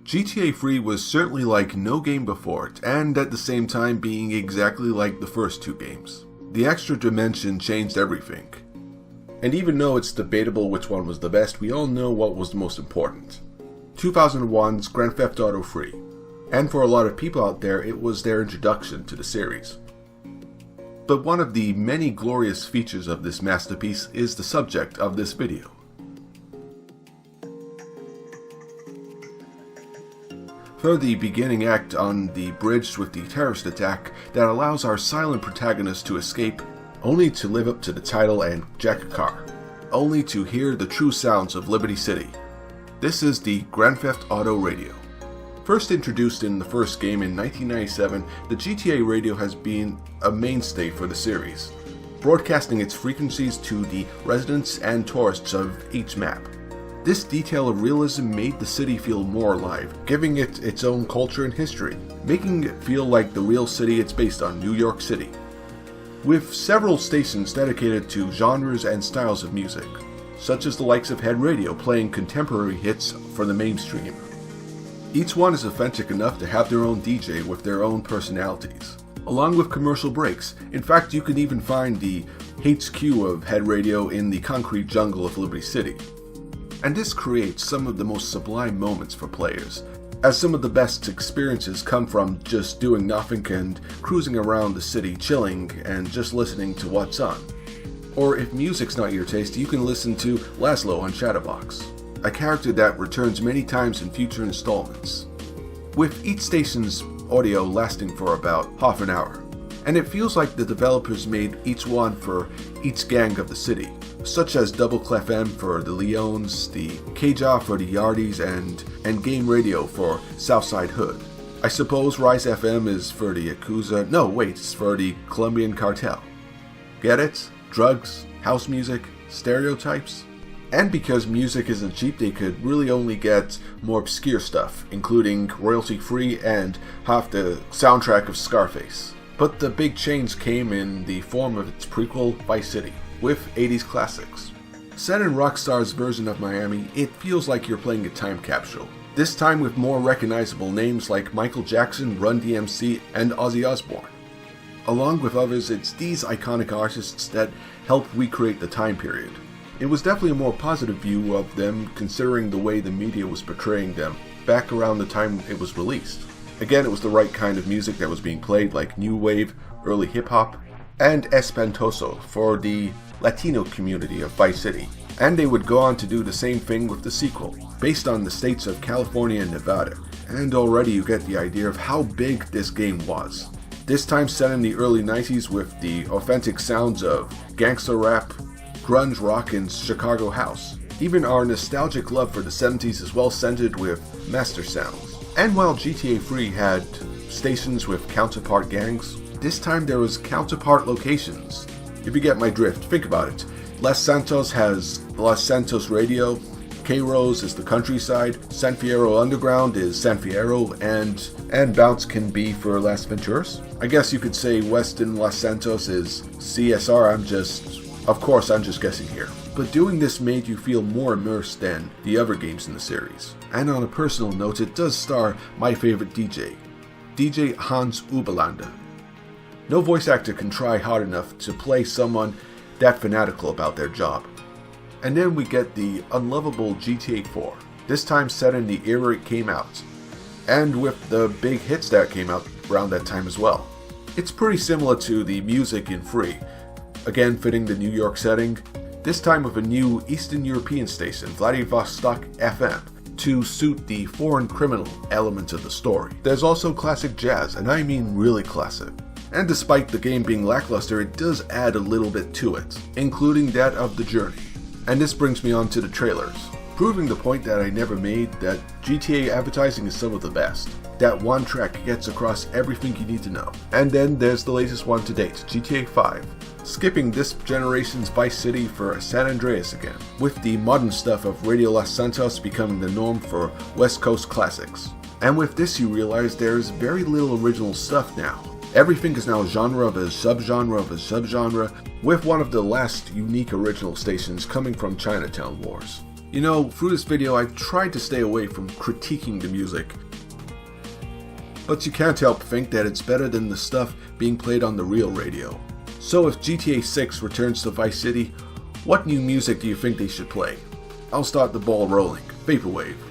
GTA 3 was certainly like no game before it, and at the same time being exactly like the first two games. The extra dimension changed everything. And even though it's debatable which one was the best, we all know what was the most important. 2001's Grand Theft Auto 3. And for a lot of people out there, it was their introduction to the series. But one of the many glorious features of this masterpiece is the subject of this video. For the beginning act on the bridge with the terrorist attack that allows our silent protagonist to escape, only to live up to the title and jack a car, only to hear the true sounds of Liberty City. This is the Grand Theft Auto Radio. First introduced in the first game in 1997, the GTA radio has been a mainstay for the series, broadcasting its frequencies to the residents and tourists of each map. This detail of realism made the city feel more alive, giving it its own culture and history, making it feel like the real city it's based on, New York City. With several stations dedicated to genres and styles of music, such as the likes of Head Radio playing contemporary hits for the mainstream. Each one is authentic enough to have their own DJ with their own personalities, along with commercial breaks. In fact, you can even find the HQ of Head Radio in the concrete jungle of Liberty City. And this creates some of the most sublime moments for players, as some of the best experiences come from just doing nothing and cruising around the city chilling and just listening to what's on. Or if music's not your taste, you can listen to Laszlo on Shadowbox, a character that returns many times in future installments, with each station's audio lasting for about half an hour. And it feels like the developers made each one for each gang of the city, such as Double Clef FM for the Leons, the Kja for the Yardies, and Game Radio for Southside Hood. I suppose Rise FM is for the Yakuza. No, wait, it's for the Colombian Cartel. Get it? Drugs, house music, stereotypes? And because music isn't cheap, they could really only get more obscure stuff, including royalty-free and half the soundtrack of Scarface. But the big change came in the form of its prequel, Vice City, with 80s classics. Set in Rockstar's version of Miami, it feels like you're playing a time capsule. This time with more recognizable names like Michael Jackson, Run DMC, and Ozzy Osbourne. Along with others, it's these iconic artists that help recreate the time period. It was definitely a more positive view of them considering the way the media was portraying them back around the time it was released. Again, it was the right kind of music that was being played, like new wave, early hip-hop, and espantoso for the Latino community of Vice City. And they would go on to do the same thing with the sequel, based on the states of California and Nevada. And already you get the idea of how big this game was. This time set in the early 90s with the authentic sounds of gangster rap, grunge rock, and Chicago house. Even our nostalgic love for the 70s is well scented with master sounds. And while GTA 3 had stations with counterpart gangs, this time there was counterpart locations. If you get my drift, think about it. Los Santos has Los Santos Radio, K-Rose is the countryside, San Fierro Underground is San Fierro, and Bounce can be for Las Venturas. I guess you could say Weston Los Santos is CSR, I'm just guessing here. But doing this made you feel more immersed than the other games in the series. And on a personal note, it does star my favorite DJ Hans Uberlander. No voice actor can try hard enough to play someone that fanatical about their job. And then we get the unlovable GTA 4, this time set in the era it came out, and with the big hits that came out around that time as well. It's pretty similar to the music in 3, again fitting the New York setting, this time with a new Eastern European station, Vladivostok FM, to suit the foreign criminal element of the story. There's also classic jazz, and I mean really classic. And despite the game being lackluster, it does add a little bit to it, including that of the journey. And this brings me on to the trailers, proving the point that I never made that GTA advertising is some of the best. That one track gets across everything you need to know. And then there's the latest one to date, GTA 5, skipping this generation's Vice City for San Andreas again, with the modern stuff of Radio Los Santos becoming the norm for West Coast classics. And with this you realize there's very little original stuff now. Everything is now a genre of a subgenre of a subgenre, with one of the last unique original stations coming from Chinatown Wars. You know, through this video I tried to stay away from critiquing the music, but you can't help think that it's better than the stuff being played on the real radio. So if GTA 6 returns to Vice City, what new music do you think they should play? I'll start the ball rolling. Vaporwave.